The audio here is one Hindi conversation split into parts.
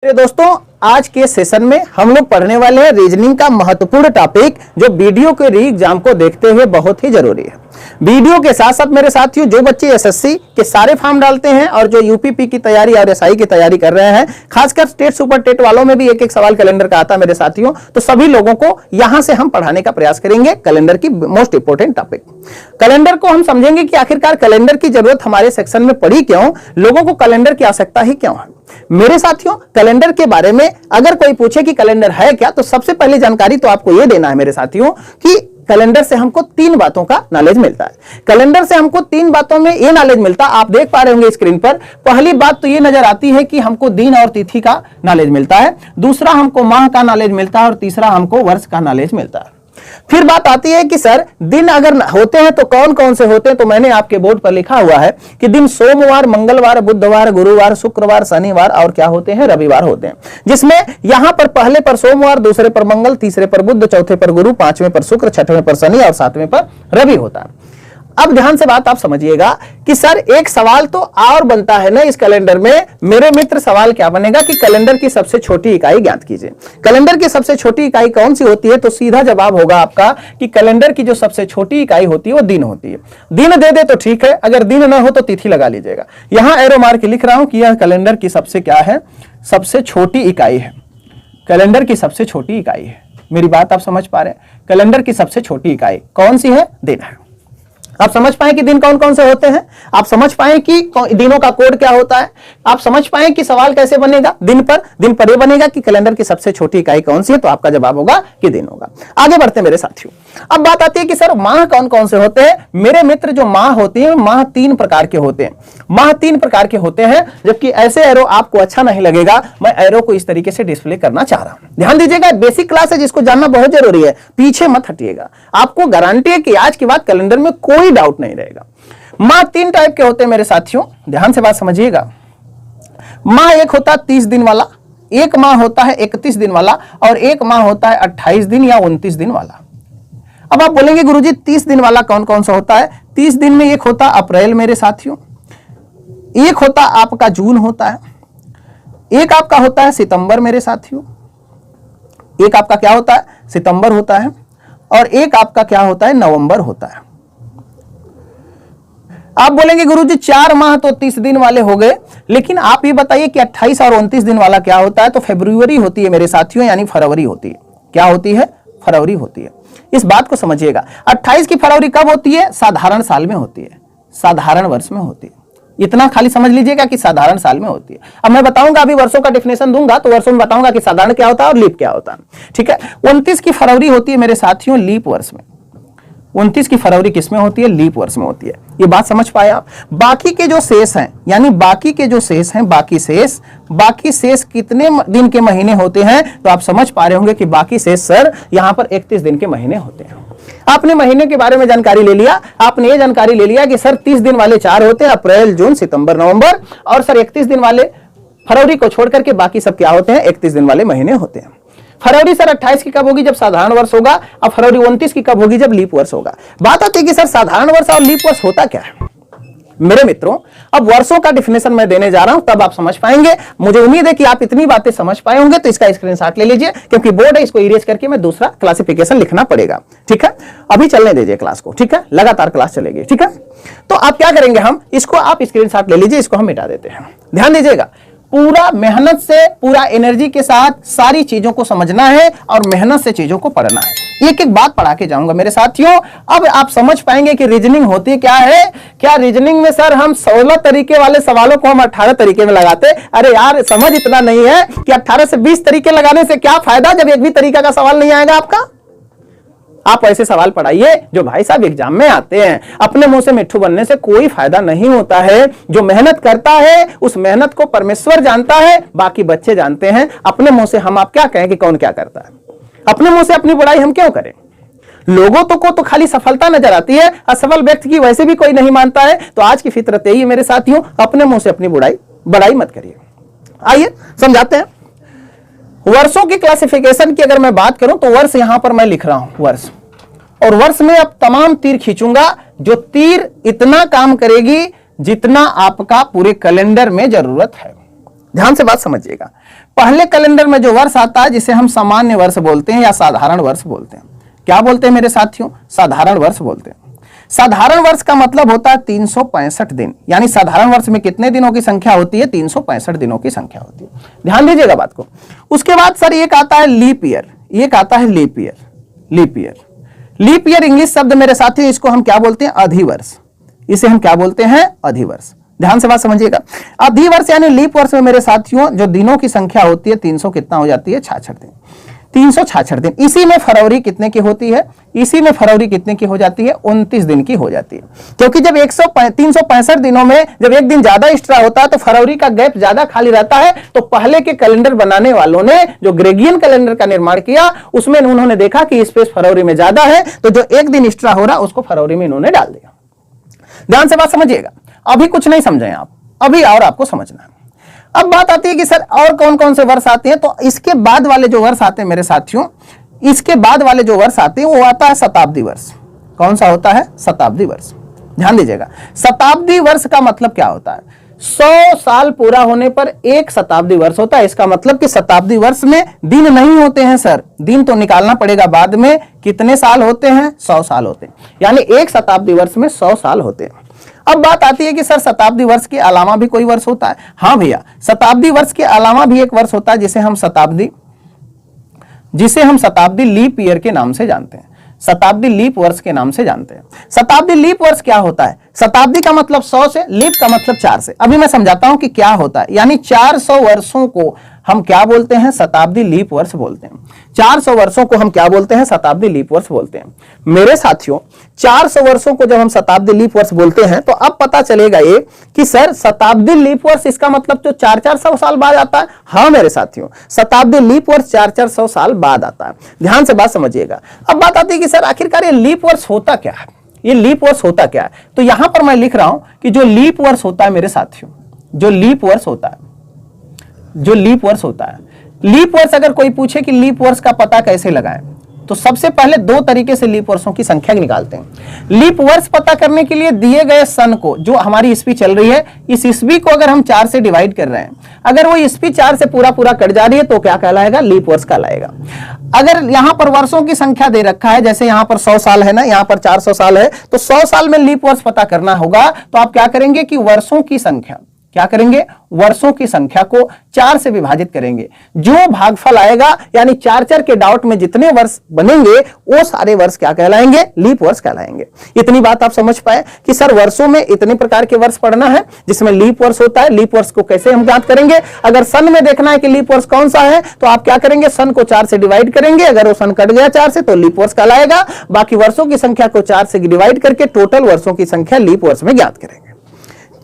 मेरे दोस्तों, आज के सेशन में हम लोग पढ़ने वाले हैं रीजनिंग का महत्वपूर्ण टॉपिक जो वीडियो के री एग्जाम को देखते हुए बहुत ही जरूरी है। वीडियो के साथ साथ मेरे साथियों, जो बच्चे एसएससी के सारे फॉर्म डालते हैं और जो यूपीपी की तैयारी और एसआई की तैयारी कर रहे हैं, खासकर स्टेट सुपर टेट वालों में भी एक एक सवाल कैलेंडर का आता है मेरे साथियों, तो सभी लोगों को यहां से हम पढ़ाने का प्रयास करेंगे कैलेंडर की मोस्ट इंपोर्टेंट टॉपिक। कैलेंडर को हम समझेंगे कि आखिरकार कैलेंडर की जरूरत हमारे सेक्शन में पड़ी क्यों, लोगों को कैलेंडर की आवश्यकता ही क्यों है। मेरे साथियों, कैलेंडर के बारे में अगर कोई पूछे कि कैलेंडर है क्या, तो सबसे पहली जानकारी तो आपको यह देना है मेरे साथियों कि कैलेंडर से हमको तीन बातों का नॉलेज मिलता है। कैलेंडर से हमको तीन बातों में यह नॉलेज मिलता है, आप देख पा रहे होंगे स्क्रीन पर। पहली बात तो यह नजर आती है कि हमको दिन और तिथि का नॉलेज मिलता है, दूसरा हमको माह का नॉलेज मिलता है और तीसरा हमको वर्ष का नॉलेज मिलता है। फिर बात आती है कि सर दिन अगर होते हैं तो कौन कौन से होते हैं, तो मैंने आपके बोर्ड पर लिखा हुआ है कि दिन सोमवार, मंगलवार, बुधवार, गुरुवार, शुक्रवार, शनिवार और क्या होते हैं, रविवार होते हैं। जिसमें यहां पर पहले पर सोमवार, दूसरे पर मंगल, तीसरे पर बुध, चौथे पर गुरु, पांचवें पर शुक्र, छठवें पर शनि और सातवें पर रवि होता है। अब ध्यान से बात आप समझिएगा कि सर एक सवाल तो और बनता है ना इस कैलेंडर में। मेरे मित्र, सवाल क्या बनेगा कि कैलेंडर की सबसे छोटी इकाई ज्ञात कीजिए। कैलेंडर की सबसे छोटी इकाई कौन सी होती है, तो सीधा जवाब होगा आपका कि कैलेंडर की जो सबसे छोटी इकाई होती है वो दिन होती है। दिन दे दे तो ठीक है, अगर दिन ना हो तो तिथि लगा लीजिएगा। यहां एरो मार के लिख रहा हूं कि यह कैलेंडर की सबसे क्या है, सबसे छोटी इकाई है। कैलेंडर की सबसे छोटी इकाई है। मेरी बात आप समझ पा रहे हैं? कैलेंडर की सबसे छोटी इकाई कौन सी है? दिन है। आप समझ पाए कि दिन कौन कौन से होते हैं, आप समझ पाए कि दिनों का कोड क्या होता है, आप समझ पाए कि सवाल कैसे बनेगा। दिन पर यह बनेगा कि कैलेंडर की सबसे छोटी इकाई कौन सी है, तो आपका जवाब होगा कि दिन होगा। आगे बढ़ते हैं मेरे साथियों। अब बात आती है कि सर माह कौन कौन से होते हैं। मेरे मित्र, जो माह होती है, माह तीन प्रकार के होते हैं। माह तीन प्रकार के होते हैं, जबकि ऐसे एरो आपको अच्छा नहीं लगेगा, मैं एरो को इस तरीके से डिस्प्ले करना चाह रहा हूं। ध्यान दीजिएगा, बेसिक क्लास है जिसको जानना बहुत जरूरी है, पीछे मत हटिएगा। आपको गारंटी है कि आज के बाद कैलेंडर में कोई डाउट नहीं रहेगा। माह तीन टाइप के होते हैं मेरे साथियों, ध्यान से बात समझिएगा। माह एक होता है 30 दिन वाला, एक माह होता है 31 दिन वाला और एक माह होता है 28 दिन या 29 दिन वाला। अब आप बोलेंगे गुरुजी 30 दिन वाला कौन कौन सा होता है। 30 दिन में एक होता अप्रैल मेरे साथियों, एक होता आपका जून होता है, एक आपका होता है सितंबर मेरे साथियों, एक आपका क्या होता है, सितंबर होता है, और एक आपका क्या होता है, नवंबर होता है। आप बोलेंगे गुरुजी 4 माह तो 30 दिन वाले हो गए, लेकिन आप ये बताइए कि 28 और 29 दिन वाला क्या होता है। तो फरवरी होती है मेरे साथियों, यानी फरवरी होती है। क्या होती है? फरवरी होती है। इस बात को समझिएगा। 28 की फरवरी कब होती है? साधारण साल में होती है, साधारण वर्ष में होती है। इतना खाली समझ लीजिएगा कि साधारण साल में होती है। अब मैं बताऊंगा, अभी वर्षों का डिफिनेशन दूंगा तो वर्षों में बताऊंगा कि साधारण क्या होता है और लीप क्या होता है। ठीक है। 29 की फरवरी होती है मेरे साथियों लीप वर्ष में। 29 की फरवरी किस में होती है? लीप वर्ष में होती है। ये बात समझ पाए आप? बाकी के जो शेष हैं, यानी बाकी के जो शेष हैं, बाकी शेष कितने दिन के महीने होते हैं, तो आप समझ पा रहे होंगे कि बाकी शेष सर यहां पर 31 दिन के महीने होते हैं। आपने महीने के बारे में जानकारी ले लिया, आपने ये जानकारी ले लिया कि सर 30 दिन वाले 4 होते हैं, अप्रैल, जून, सितंबर, नवंबर, और सर 31 दिन वाले फरवरी को छोड़ करके बाकी सब क्या होते हैं, 31 दिन वाले महीने होते हैं। फरवरी सर 28 की कब होगी? जब साधारण वर्ष होगा। अब फरवरी 29 की कब होगी? जब लीप वर्ष होगा। बात आती है कि सर साधारण वर्ष और लीप वर्ष होता क्या है। मेरे मित्रों, अब वर्षों का डिफिनेशन मैं देने जा रहा हूं, तब आप समझ पाएंगे। मुझे उम्मीद है कि आप इतनी बातें समझ पाए होंगे, तो इसका स्क्रीनशॉट ले लीजिए, क्योंकि बोर्ड है, इसको इरेज करके मैं दूसरा क्लासिफिकेशन लिखना पड़ेगा। ठीक है, अभी चलने दीजिए क्लास को। ठीक है, लगातार क्लास चलेगी। ठीक है, तो आप क्या करेंगे, हम इसको आप स्क्रीनशॉट ले लीजिए, इसको हम मिटा देते हैं। ध्यान दीजिएगा, पूरा मेहनत से, पूरा एनर्जी के साथ सारी चीजों को समझना है और मेहनत से चीजों को पढ़ना है। एक एक बात पढ़ा के जाऊंगा मेरे साथियों। अब आप समझ पाएंगे कि रीजनिंग होती क्या है। क्या रीजनिंग में सर हम 16 तरीके वाले सवालों को हम 18 तरीके में लगाते। अरे यार, समझ इतना नहीं है कि 18 से 20 तरीके लगाने से क्या फायदा, जब एक भी तरीका का सवाल नहीं आएगा आपका। आप ऐसे सवाल पढ़ाइए जो भाई साहब एग्जाम में आते हैं। अपने मुंह से मिट्ठू बनने से कोई फायदा नहीं होता है। जो मेहनत करता है उस मेहनत को परमेश्वर जानता है, बाकी बच्चे जानते हैं। अपने मुंह से हम आप क्या कहें कि कौन क्या करता है। अपने मुंह से अपनी बुराई हम क्यों करें। लोगों को तो खाली सफलता नजर आती है, असफल व्यक्ति की वैसे भी कोई नहीं मानता है। तो आज की फितरत यही है मेरे साथियों, अपने मुंह से अपनी बुराई मत करिए। आइए समझाते हैं। वर्षों की क्लासिफिकेशन की अगर मैं बात करूं तो वर्ष यहां पर मैं लिख रहा हूं वर्ष, और वर्ष में अब तमाम तीर खींचूंगा। जो तीर इतना काम करेगी जितना आपका पूरे कैलेंडर में जरूरत है। ध्यान से बात समझिएगा। पहले कैलेंडर में जो वर्ष आता है जिसे हम सामान्य वर्ष बोलते हैं या साधारण वर्ष बोलते हैं, क्या बोलते हैं मेरे साथियों? साधारण वर्ष बोलते हैं। साधारण वर्ष का मतलब होता है 365 दिन, यानी साधारण वर्ष में कितने दिनों की संख्या होती है? 365 दिनों की संख्या होती है। ध्यान दीजिएगा बात को। उसके बाद सर एक आता है लीप ईयर, एक आता है leap year. Leap year, leap year English शब्द मेरे साथियों, इसको हम क्या बोलते हैं? अधिवर्ष। इसे हम क्या बोलते हैं? अधिवर्ष। ध्यान से बात समझिएगा। अधिवर्ष यानी लीप वर्ष में मेरे साथियों जो दिनों की संख्या होती है 300 कितना हो जाती है? 66 दिन। 366 दिन। इसी में फरवरी कितने की होती है? इसी में फरवरी कितने की हो जाती है? 29 दिन की हो जाती है। क्योंकि जब 365 दिनों में जब एक दिन ज्यादा एक्स्ट्रा होता है तो फरवरी का गैप ज्यादा खाली रहता है। तो पहले के कैलेंडर बनाने वालों ने जो ग्रेगियन कैलेंडर का निर्माण किया उसमें उन्होंने देखा कि स्पेस फरवरी में ज्यादा है, तो जो एक दिन एक्स्ट्रा हो रहा उसको फरवरी में इन्होंने डाल दिया। ध्यान से बात समझिएगा। अभी कुछ नहीं समझे आप, अभी और आपको समझना है। अब बात आती है कि सर और कौन कौन से वर्ष आते हैं? तो इसके बाद वाले जो वर्ष आते हैं मेरे साथियों, इसके बाद वाले जो वर्ष आते हैं वो आता है शताब्दी वर्ष। कौन सा होता है? शताब्दी वर्ष। ध्यान दीजिएगा। शताब्दी वर्ष का मतलब क्या होता है? 100 साल पूरा होने पर एक शताब्दी वर्ष होता है। इसका मतलब कि शताब्दी वर्ष में दिन नहीं होते हैं सर, दिन तो निकालना पड़ेगा बाद में। कितने साल होते हैं? 100 साल होते हैं, यानी एक शताब्दी वर्ष में 100 साल होते हैं। अब बात आती है कि सर शताब्दी वर्ष के अलावा भी कोई वर्ष होता है? हाँ भैया, शताब्दी वर्ष के अलावा भी एक वर्ष होता है जिसे हम शताब्दी लीप ईयर के नाम से जानते हैं। शताब्दी लीप वर्ष के नाम से जानते हैं। शताब्दी लीप वर्ष क्या होता है? शताब्दी का मतलब 100 से, लीप का मतलब 4 से। अभी मैं समझाता हूं कि क्या होता है। यानी 400 वर्षों को हम क्या बोलते हैं? शताब्दी लीप वर्ष बोलते हैं। 400 वर्षों को हम क्या बोलते हैं? शताब्दी लीप वर्ष बोलते हैं। मेरे साथियों 400 वर्षों को जब हम शताब्दी लीप वर्ष बोलते हैं तो अब पता चलेगा ये कि सर शताब्दी लीप वर्ष इसका मतलब जो 400 साल बाद आता है। हाँ मेरे साथियों, शताब्दी लीप वर्ष 400 साल बाद आता है। ध्यान से बात समझिएगा। अब बात आती है कि सर आखिरकार ये लीप वर्ष होता क्या है? ये लीप वर्ष होता क्या है? तो यहां पर मैं लिख रहा हूं कि जो लीप वर्ष होता है मेरे साथियों, जो लीप वर्ष होता है, लीप वर्ष अगर कोई पूछे कि लीप वर्ष का पता कैसे लगाएं, तो सबसे पहले 2 तरीके से लीप वर्षों की संख्या निकालते हैं। लीप वर्ष पता करने के लिए दिए गए सन को, जो हमारी ईस्वी चल रही है, इस ईस्वी को अगर हम 4 से डिवाइड कर रहे हैं, अगर वो ईस्वी 4 से पूरा कट जा रही है तो क्या कहलाएगा? लीप वर्ष कहलाएगा। अगर यहां पर वर्षों की संख्या दे रखा है, जैसे यहां पर 100 साल है ना, यहां पर 400 साल है, तो 100 साल में लीप वर्ष पता करना होगा। तो आप क्या करेंगे कि वर्षों की संख्या, क्या करेंगे? वर्षों की संख्या को 4 से विभाजित करेंगे। जो भागफल आएगा यानी 4 के डॉट में जितने वर्ष बनेंगे वो सारे वर्ष क्या कहलाएंगे? लीप वर्ष कहलाएंगे। इतनी बात आप समझ पाए कि सर वर्षों में इतने प्रकार के वर्ष पढ़ना है जिसमें लीप वर्ष होता है। लीप वर्ष को कैसे हम ज्ञात करेंगे? अगर सन में देखना है कि लीप वर्ष कौन सा है तो आप क्या करेंगे? सन को 4 से डिवाइड करेंगे। अगर वो सन कट गया 4 से तो लीप वर्ष कहलाएगा। बाकी वर्षों की संख्या को 4 से डिवाइड करके टोटल वर्षों की संख्या लीप वर्ष में ज्ञात करेंगे।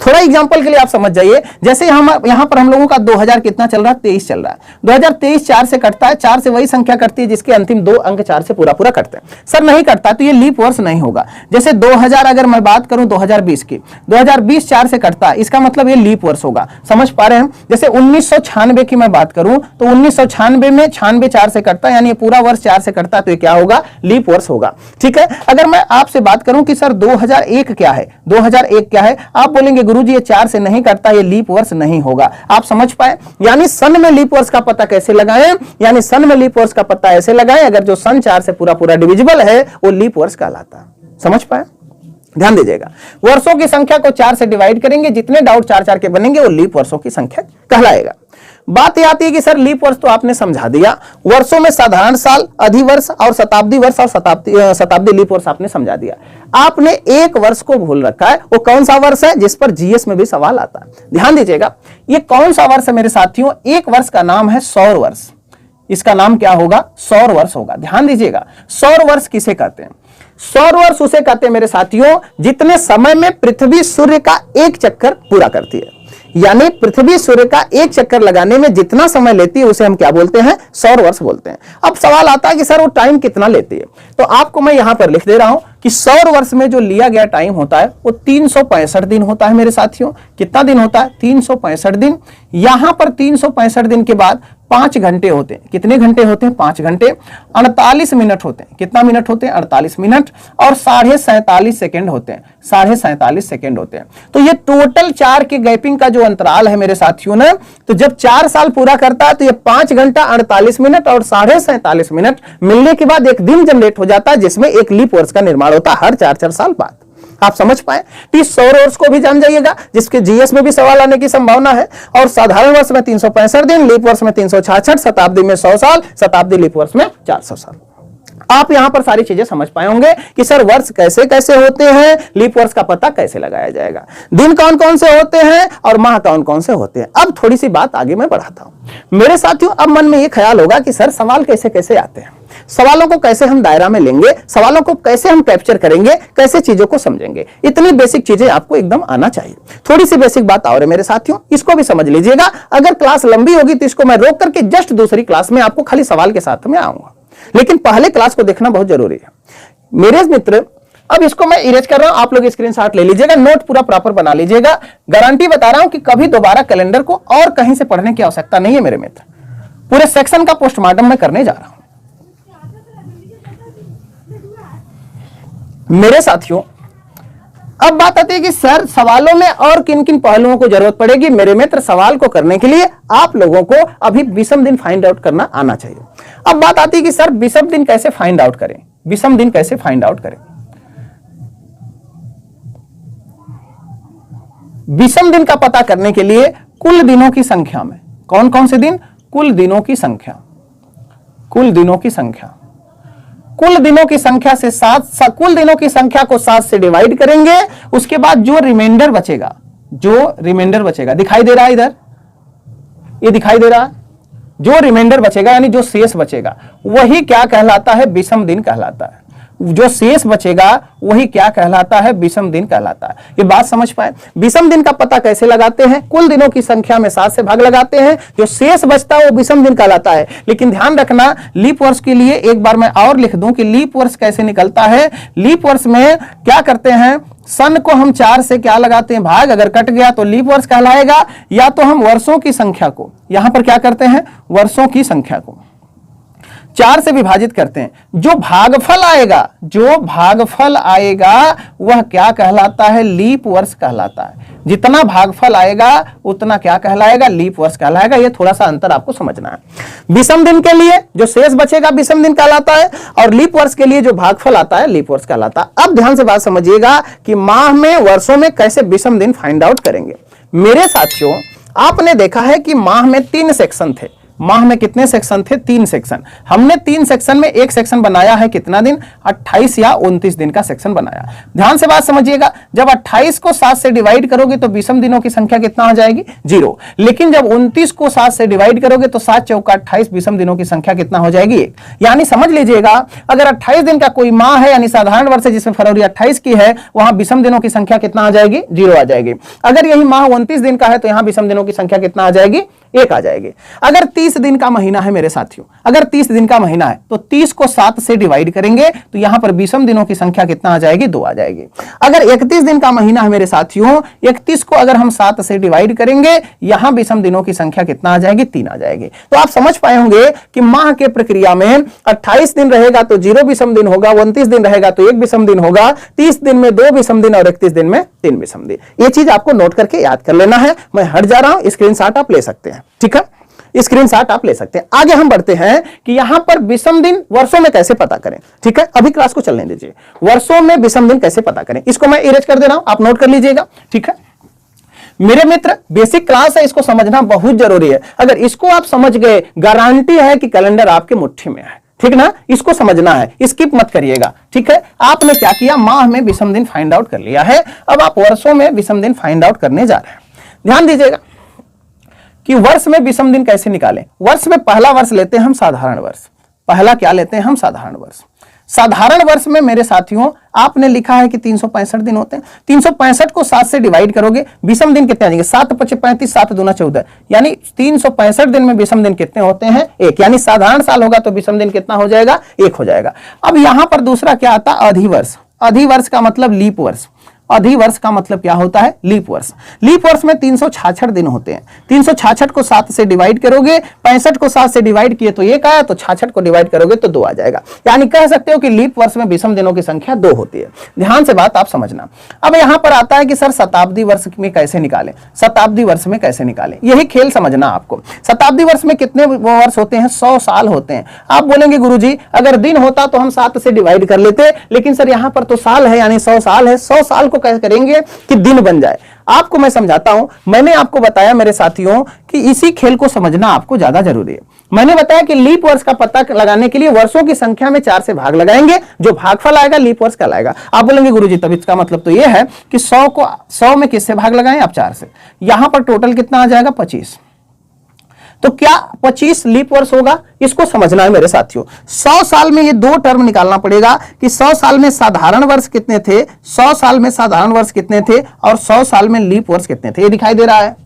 थोड़ा एग्जांपल के लिए आप समझ जाइए। जैसे यहां पर हम लोगों का 2000 कितना चल रहा है? 23 चल रहा है। 2023 4 से कटता है, 4 से वही संख्या कटती है जिसके अंतिम 2 अंक 4 से पूरा कटते हैं। सर नहीं कटता तो ये लीप वर्ष नहीं होगा। जैसे 2000 अगर मैं बात करूं 2020 की, 2020 4 से कटता है, इसका मतलब ये लीप वर्ष होगा। समझ पा रहे हैं? जैसे 1996 की मैं बात करूं तो 1996 में 96 4 से कटता है, यानी पूरा वर्ष 4 से कटता है, तो ये क्या होगा? लीप वर्ष होगा। ठीक है। अगर मैं आपसे बात करूं कि सर 2001 क्या है, 2001 क्या है, आप बोलेंगे गुरुजी ये 4 से नहीं कटता, ये लीप वर्ष नहीं होगा। आप समझ पाए? यानी सन में लीप वर्ष का पता कैसे लगाएं? यानी सन में लीप वर्ष का पता ऐसे लगाएं, अगर जो सन 4 से पूरा डिविजिबल है वो लीप वर्ष कहलाता है। समझ पाए? ध्यान दीजिएगा। वर्षों की संख्या को 4 से डिवाइड करेंगे, जितने डाउट 4 के बनेंगे वो लीप वर्षों की संख्या कहलाएगा। बात यह आती है कि सर लीप वर्ष तो आपने समझा दिया, वर्षों में साधारण साल, अधिवर्ष और शताब्दी वर्ष और शताब्दी लीप वर्ष आपने समझा दिया। आपने एक वर्ष को भूल रखा है, वो कौन सा वर्ष है जिस पर जीएस में भी सवाल आता है? ध्यान दीजिएगा। ये कौन सा वर्ष है मेरे साथियों? एक वर्ष का नाम है सौर वर्ष। इसका नाम क्या होगा? सौर वर्ष होगा। ध्यान दीजिएगा। सौर वर्ष किसे कहते हैं? सौर वर्ष उसे कहते हैं मेरे साथियों जितने समय में पृथ्वी सूर्य का एक चक्कर पूरा करती है। यानी पृथ्वी सूर्य का एक चक्कर लगाने में जितना समय लेती है उसे हम क्या बोलते हैं? सौर वर्ष बोलते हैं। अब सवाल आता है कि सर वो टाइम कितना लेती है? तो आपको मैं यहां पर लिख दे रहा हूं कि सौर वर्ष में जो लिया गया टाइम होता है वो 365 दिन होता है मेरे साथियों। कितना दिन होता है? 365 दिन। यहां पर 365 दिन के बाद 5 घंटे होते हैं। कितने घंटे होते हैं? 5 घंटे। 48 मिनट होते हैं। कितना मिनट होते हैं? 48 मिनट। और 47.5 सेकेंड होते हैं। 47.5 सेकेंड होते हैं। तो ये टोटल 4 के गैपिंग का जो अंतराल है मेरे साथियों ना, तो जब 4 साल पूरा करता है तो ये 5 घंटा 48 मिनट और 47.5 मिनट मिलने के बाद एक दिन जनरेट हो जाता है, जिसमें एक लीप वर्ष का निर्माण होता है हर 4 साल बाद। आप समझ पाए? इस सौर वर्ष को भी जान जाइएगा, जिसके जीएस में भी सवाल आने की संभावना है। और साधारण वर्ष में 365 दिन, लीप वर्ष में 366, शताब्दी में 100 साल, शताब्दी लीप वर्ष में 400 साल। आप यहां पर सारी चीजें समझ पाए होंगे कि सर वर्ष कैसे कैसे होते हैं, लीप वर्ष का पता कैसे लगाया जाएगा, दिन कौन कौन से होते हैं और माह कौन कौन से होते हैं। अब थोड़ी सी बात आगे मैं बढ़ाता हूं मेरे साथियों। अब मन में यह ख्याल होगा कि सर सवाल कैसे कैसे आते हैं, सवालों को कैसे हम दायरा में लेंगे, सवालों को कैसे हम कैप्चर करेंगे, कैसे चीजों को समझेंगे। इतनी बेसिक चीजें आपको एकदम आना चाहिए। थोड़ी सी बेसिक बात और है मेरे साथियों, इसको भी समझ लीजिएगा। अगर क्लास लंबी होगी तो इसको मैं रोक करके जस्ट दूसरी क्लास में आपको खाली सवाल के साथ में आऊंगा, लेकिन पहले क्लास को देखना बहुत जरूरी है मेरे मित्र। अब इसको मैं इरेज कर रहा हूं, आप लोग स्क्रीनशॉट ले लीजिएगा, नोट पूरा प्रॉपर बना लीजिएगा। गारंटी बता रहा हूं कि कभी दोबारा कैलेंडर को और कहीं से पढ़ने की आवश्यकता नहीं है मेरे मित्र। पूरे सेक्शन का पोस्टमार्टम मैं करने जा रहा हूं मेरे साथियों। अब बात आती है कि सर सवालों में और किन किन पहलुओं को जरूरत पड़ेगी मेरे मित्र। सवाल को करने के लिए आप लोगों को अभी विषम दिन फाइंड आउट करना आना चाहिए। अब बात आती है कि सर विषम दिन कैसे फाइंड आउट करें, विषम दिन कैसे फाइंड आउट करें। विषम दिन का पता करने के लिए कुल दिनों की संख्या में, कौन कौन से दिन, कुल दिनों की संख्या, कुल दिनों की संख्या, कुल दिनों की संख्या से कुल दिनों की संख्या को 7 से डिवाइड करेंगे। उसके बाद जो रिमाइंडर बचेगा, जो रिमाइंडर बचेगा, दिखाई दे रहा है इधर, ये दिखाई दे रहा है, जो रिमाइंडर बचेगा यानी जो शेष बचेगा वही क्या कहलाता है, विषम दिन कहलाता है। जो शेष बचेगा वही क्या कहलाता है, विषम दिन कहलाता है। ये बात समझ पाए? विषम दिन का पता कैसे लगाते हैं? कुल दिनों की संख्या में 7 से भाग लगाते हैं, जो शेष बचता है वो विषम दिन कहलाता है। लेकिन ध्यान रखना, लीप वर्ष के लिए एक बार मैं और लिख दूं कि लीप वर्ष कैसे निकलता है। लीप वर्ष में क्या करते हैं, सन को हम 4 से क्या लगाते हैं, भाग, अगर कट गया तो लीप वर्ष कहलाएगा। या तो हम वर्षों की संख्या को यहां पर क्या करते हैं, वर्षों की संख्या को 4 से विभाजित करते हैं। जो भागफल आएगा, जो भागफल आएगा वह क्या कहलाता है, लीप वर्ष कहलाता है। जितना भागफल आएगा उतना क्या कहलाएगा, लीप वर्ष कहलाएगा। ये थोड़ा सा अंतर आपको समझना है। विषम दिन के लिए जो शेष बचेगा विषम दिन कहलाता है, और लीप वर्ष के लिए जो भागफल आता है लीप वर्ष कहलाता है। अब ध्यान से बात समझिएगा कि माह में, वर्षों में कैसे विषम दिन फाइंड आउट करेंगे। मेरे साथियों, आपने देखा है कि माह में 3 सेक्शन थे। माह में कितने सेक्शन थे, 3 सेक्शन। हमने 3 सेक्शन में एक सेक्शन बनाया है कितना दिन, 28 या 29 दिन का सेक्शन बनाया। ध्यान से बात समझिएगा, जब 28 को 7 से डिवाइड करोगे तो विषम दिनों की संख्या कितना आ जाएगी, 0। लेकिन जब 29 को 7 से डिवाइड करोगे तो 7 चौका 28, विषम दिनों की संख्या कितना हो जाएगी, 1। यानी समझ लीजिएगा, अगर 28 दिन का कोई माह है यानी साधारण वर्ष है जिसमें फरवरी 28 की है, वहां विषम दिनों की संख्या कितना आ जाएगी, 0 आ जाएगी। अगर यही माह 29 दिन का है तो यहां विषम दिनों की संख्या कितना आ जाएगी, 1 आ जाएगी। अगर 30 दिन का महीना है मेरे साथियों, अगर 30 दिन का महीना है तो 30 को 7 से डिवाइड करेंगे तो यहां पर विषम दिनों की संख्या कितना आ जाएगी, 2 आ जाएगी। अगर 31 दिन का महीना है मेरे साथियों, 31 को अगर हम 7 से डिवाइड करेंगे यहां विषम दिनों की संख्या कितना आ जाएगी, 3 आ जाएगी। तो आप समझ पाए होंगे कि माह के प्रक्रिया में 28 दिन रहेगा तो 0 विषम दिन होगा, 29 दिन रहेगा तो 1 विषम दिन होगा, 30 दिन में 2 विषम दिन और 31 दिन में 3 विषम दिन। ये चीज आपको नोट करके याद कर लेना है। मैं हट जा रहा हूं, स्क्रीनशॉट आप ले सकते हैं, ठीक है, स्क्रीनशॉट आप ले सकते हैं। आगे हम बढ़ते हैं कि यहां पर विषम दिन वर्षों में कैसे पता करें, ठीक है। अभी क्लास को चलने दीजिए, वर्षों में विषम दिन कैसे पता करें, इसको मैं इरेज कर दे रहा हूं, आप नोट कर लीजिएगा, ठीक है। मेरे मित्र, बेसिक क्लास है, इसको समझना बहुत जरूरी है। अगर इसको आप समझ गए, गारंटी है कि कैलेंडर आपके मुट्ठी में है, ठीक ना। इसको समझना है, स्किप मत करिएगा, ठीक है। आपने क्या किया, माह में विषम दिन फाइंड आउट कर लिया है, अब आप वर्षों में विषम दिन फाइंड आउट करने जा रहे हैं। ध्यान दीजिएगा कि वर्ष में विषम दिन कैसे निकालें। वर्ष में पहला वर्ष लेते हैं हम साधारण वर्ष। पहला क्या लेते हैं हम, साधारण वर्ष। साधारण वर्ष में मेरे साथियों आपने लिखा है कि 365 दिन होते हैं। 365 को 7 से डिवाइड करोगे, विषम दिन कितने आ जाएंगे, 7 × 5 = 35, 7 × 2 = 14, यानी 365 दिन में विषम दिन कितने होते हैं, 1। यानी साधारण साल होगा तो विषम दिन कितना हो जाएगा, 1 हो जाएगा। अब यहां पर दूसरा क्या आता है, अधिवर्ष। अधिवर्ष का मतलब लीप वर्ष। अधिवर्ष का मतलब क्या होता है? लीप वर्ष। लीप वर्ष में 366 दिन होते हैं। 366 को 7 से डिवाइड करोगे, 65 को 7 से डिवाइड किए तो 1 आया, तो 66 को डिवाइड करोगे तो 2 आ जाएगा। यानी कह सकते हो कि लीप वर्ष में विषम दिनों की संख्या 2 होती है। ध्यान से बात आप समझना। अब यहां पर आता है कि सर शताब्दी वर्ष में कैसे निकालें, शताब्दी वर्ष में कैसे निकालें, यही खेल समझना आपको। शताब्दी वर्ष में कितने वर्ष होते हैं? 100 साल होते हैं। आप बोलेंगे गुरुजी अगर दिन होता तो हम 7 से डिवाइड कर लेते, लेकिन सर यहां पर तो साल है, यानी 100 साल है। 100 साल को कैसे करेंगे कि दिन बन जाए? आपको मैं समझाता हूं। मैंने आपको बताया मेरे साथियों कि इसी खेल को समझना आपको ज्यादा जरूरी है। मैंने बताया कि लीप वर्ष का पता लगाने के लिए वर्षों की संख्या में 4 से भाग लगाएंगे, जो भागफल आएगा लीप वर्ष का लाएगा। आप बोलेंगे गुरुजी तब इसका मतलब तो यह है कि 100 में किससे भाग लगाएं? आप 4 से। यहां पर टोटल कितना आ जाएगा? 25। तो क्या 25 लीप वर्ष होगा? इसको समझना है मेरे साथियों। 100 साल में ये 2 टर्म निकालना पड़ेगा कि 100 साल में साधारण वर्ष कितने थे, 100 साल में साधारण वर्ष कितने थे और 100 साल में लीप वर्ष कितने थे। ये दिखाई दे रहा है,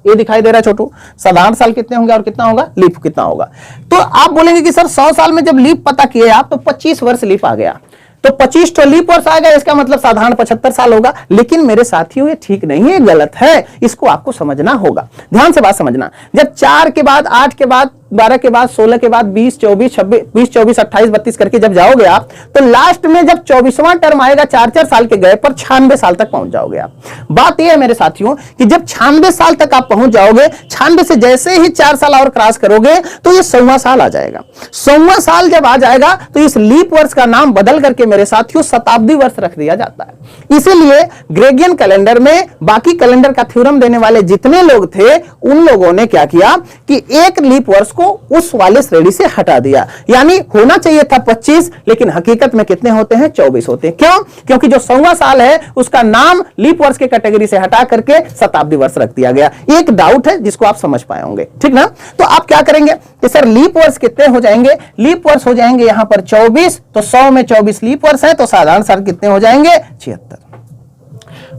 ये दिखाई दे रहा है छोटू। साधारण साल कितने होंगे और कितना होगा? लीप कितना होगा? तो आप बोलेंगे कि सर 100 साल में जब लीप पता किए आप तो 25 वर्ष लीप आ गया, तो 25 तो लीप वर्ष आ गया, इसका मतलब साधारण 75 साल होगा। लेकिन मेरे साथियों ये ठीक नहीं है, गलत है। इसको आपको समझना होगा। ध्यान से बात समझना। जब 4 के बाद 8 के बाद 12 के बाद 16 के बाद 20 24 26 20 24 28 32 करके जब जाओगे आप, तो लास्ट में जब 24वां टर्म आएगा 4-4 साल के गए पर 96 साल तक पहुंच जाओगे आप। बात यह है मेरे साथियों कि जब 96 साल तक आप पहुंच जाओगे, 96 से जैसे ही 4 साल और क्रॉस करोगे तो ये 100वां साल आ जाएगा। 100वां साल जब आ जाएगा तो इस लीप वर्ष का नाम बदल करके मेरे साथियों शताब्दी वर्ष रख दिया जाता है। इसीलिए ग्रेगियन कैलेंडर में बाकी कैलेंडर का थ्योरम देने वाले जितने लोग थे उन लोगों ने क्या किया कि एक लीप वर्ष को उस वाले श्रेणी से हटा दिया। यानी होना चाहिए था 25, लेकिन हकीकत में कितने होते हैं? 24 होते हैं। क्यों? क्योंकि जो 100वां साल है उसका नाम लीप वर्ष के कैटेगरी से हटा करके शताब्दी वर्ष रख दिया गया। एक डाउट है जिसको आप समझ पाए होंगे, ठीक ना? तो आप क्या करेंगे कि सर लीप वर्ष कितने हो जाएंगे? लीप वर्ष हो जाएंगे यहां पर 24, तो 100 में 24 लीप वर्ष है, तो साधारण साल कितने हो जाएंगे? 76।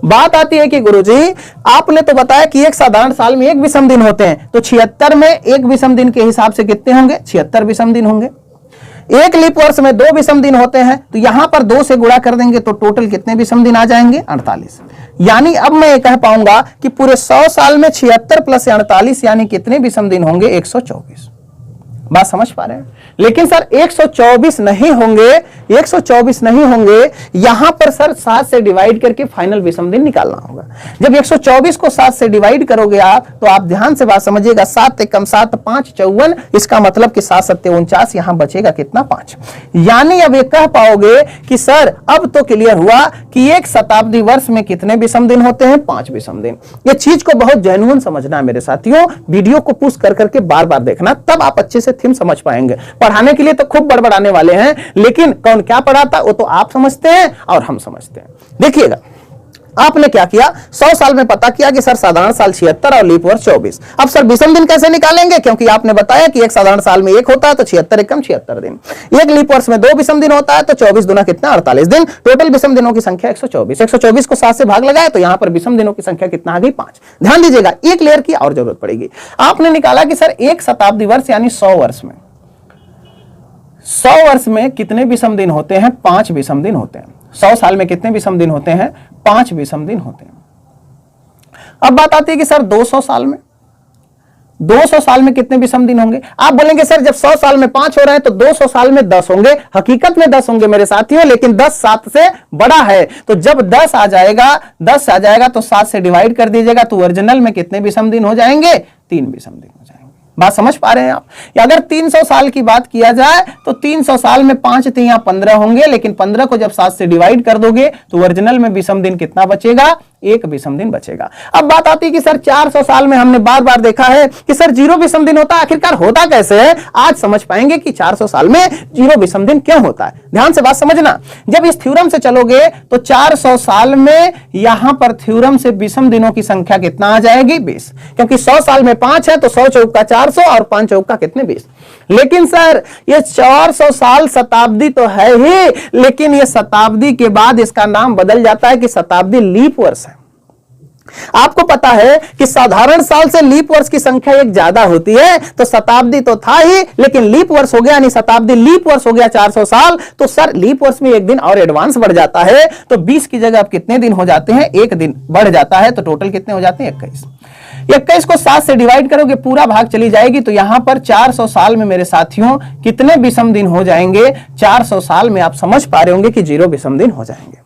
बात आती है कि गुरुजी आपने तो बताया कि एक साधारण साल में 1 विषम दिन होते हैं, तो 76 में 1 विषम दिन के हिसाब से कितने होंगे? 76 विषम दिन होंगे। एक लीप वर्ष में 2 विषम दिन होते हैं, तो यहां पर 2 से गुणा कर देंगे तो टोटल कितने विषम दिन आ जाएंगे? 48। यानी अब मैं ये कह पाऊंगा कि पूरे 100 साल में 76 प्लस 48 यानी कितने विषम दिन होंगे? 124। बात समझ पा रहे हैं? लेकिन सर 124 नहीं होंगे, 124 नहीं होंगे। यहां पर सर 7 से डिवाइड करके फाइनल विषम दिन निकालना होगा। जब 124 को 7 से डिवाइड करोगे आप, तो आप ध्यान से बात समझिएगा। 7 कम 7 5 54, इसका मतलब कि 7 7 49, यहां बचेगा कितना? 5। यानी अब ये कह पाओगे कि सर अब तो क्लियर हुआ कि एक शताब्दी वर्ष में कितने विषम दिन होते हैं? 5 विषम दिन। ये चीज को बहुत जेन्युइन समझना है मेरे साथियों। वीडियो को पुश कर करके बार बार देखना, तब आप अच्छे से थीम समझ पाएंगे। पढ़ाने के लिए तो खूब बड़बड़ाने वाले हैं, लेकिन कौन क्या पढ़ाता वो तो आप समझते हैं और हम समझते हैं। देखिएगा आपने क्या किया, 100 साल में पता किया कि सर साधारण साल 76 और लीप वर्ष 24। अब सर विषम दिन कैसे निकालेंगे? क्योंकि आपने बताया कि एक साधारण साल में 1 होता है, तो 76 एकम 76 दिन। एक लीप वर्ष में 2 विषम दिन होता है, तो 24 दूना कितना? 48 दिन। टोटल विषम दिनों की संख्या 124। 124 को 7 से भाग लगाए तो यहां पर विषम दिनों की संख्या कितना आ गई? 5। ध्यान दीजिएगा, एक लेयर की और जरूरत पड़ेगी। आपने निकाला कि सर एक शताब्दी वर्ष यानी 100 वर्ष में 100 वर्ष में कितने विषम दिन होते हैं? 5 विषम दिन होते हैं। 100 साल में कितने विषम दिन होते हैं? 5 विषम दिन होते हैं। अब बात आती है कि सर 200 साल में 200 साल में कितने विषम दिन होंगे? आप बोलेंगे सर जब 100 साल में 5 हो रहे हैं तो 200 साल में 10 होंगे। हकीकत में 10 होंगे मेरे साथियों, लेकिन 10 7 से बड़ा है, तो जब 10 आ जाएगा तो 7 से डिवाइड कर दीजिएगा, तो ओरिजिनल में कितने विषम दिन हो जाएंगे? 3 विषम दिन हो जाएंगे। बात समझ पा रहे हैं आप? या अगर 300 साल की बात किया जाए तो 300 साल में 5 3 15 होंगे, लेकिन 15 को जब 7 से डिवाइड कर दोगे तो ओरिजिनल में विषम दिन कितना बचेगा? 1 विषम दिन बचेगा। अब बात आती है कि सर 400 साल में हमने बार बार देखा है कि सर 0 विषम दिन होता है। आखिरकार होता कैसे है? आज समझ पाएंगे कि 400 साल में 0 विषम दिन क्यों होता है। ध्यान से बात समझना। जब इस थ्योरम से चलोगे तो 400 साल में यहां पर थ्योरम से विषम दिनों की संख्या कितना आ जाएगी? 20। क्योंकि 100 साल में 5 है, तो 100 चौका 400 और 5 चौका कितने? 20। लेकिन सर ये 400 साल शताब्दी तो है ही, लेकिन ये शताब्दी के बाद इसका नाम बदल जाता है कि शताब्दी लीप वर्ष है। आपको पता है कि साधारण साल से लीप वर्ष की संख्या एक ज्यादा होती है, तो शताब्दी तो था ही, लेकिन लीप वर्ष हो गया, यानी शताब्दी लीप वर्ष हो गया 400 साल, तो सर लीप वर्ष में एक दिन और एडवांस बढ़ जाता है, तो 20 की जगह अब कितने दिन हो जाते हैं, एक दिन बढ़ जाता है, तो टोटल कितने हो जाते हैं 21। 21 को 7 से डिवाइड करोगे, पूरा भाग चली जाएगी, तो यहां पर 400 साल में मेरे साथियों कितने विषम दिन हो जाएंगे, 400 साल में आप समझ पा रहे होंगे कि 0 विषम दिन हो जाएंगे।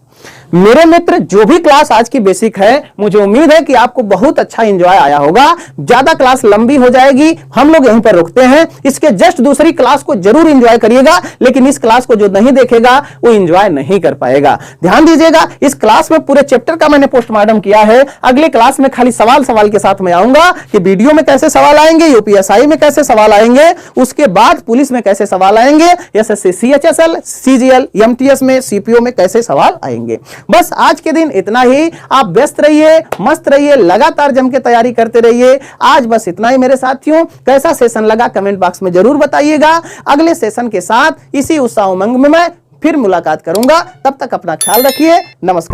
मेरे मित्र, जो भी क्लास आज की बेसिक है, मुझे उम्मीद है कि आपको बहुत अच्छा एंजॉय आया होगा। ज्यादा क्लास लंबी हो जाएगी, हम लोग यहीं पर रुकते हैं। इसके जस्ट दूसरी क्लास को जरूर एंजॉय करिएगा, लेकिन इस क्लास को जो नहीं देखेगा वो एंजॉय नहीं कर पाएगा। ध्यान दीजिएगा, इस क्लास में पूरे चैप्टर का मैंने पोस्टमार्टम किया है। अगले क्लास में खाली सवाल के साथ मैं आऊंगा कि वीडियो में कैसे सवाल आएंगे, यूपीएसआई में कैसे सवाल आएंगे, उसके बाद पुलिस में कैसे सवाल आएंगे, एसएससी सीएचएसएल, सीजीएल, एमटीएस में, सीपीओ में कैसे सवाल आएंगे। बस आज के दिन इतना ही। आप व्यस्त रहिए, मस्त रहिए, लगातार जम के तैयारी करते रहिए। आज बस इतना ही मेरे साथियों। कैसा सेशन लगा कमेंट बॉक्स में जरूर बताइएगा। अगले सेशन के साथ इसी उत्साह उमंग में मैं फिर मुलाकात करूंगा। तब तक अपना ख्याल रखिए। नमस्कार।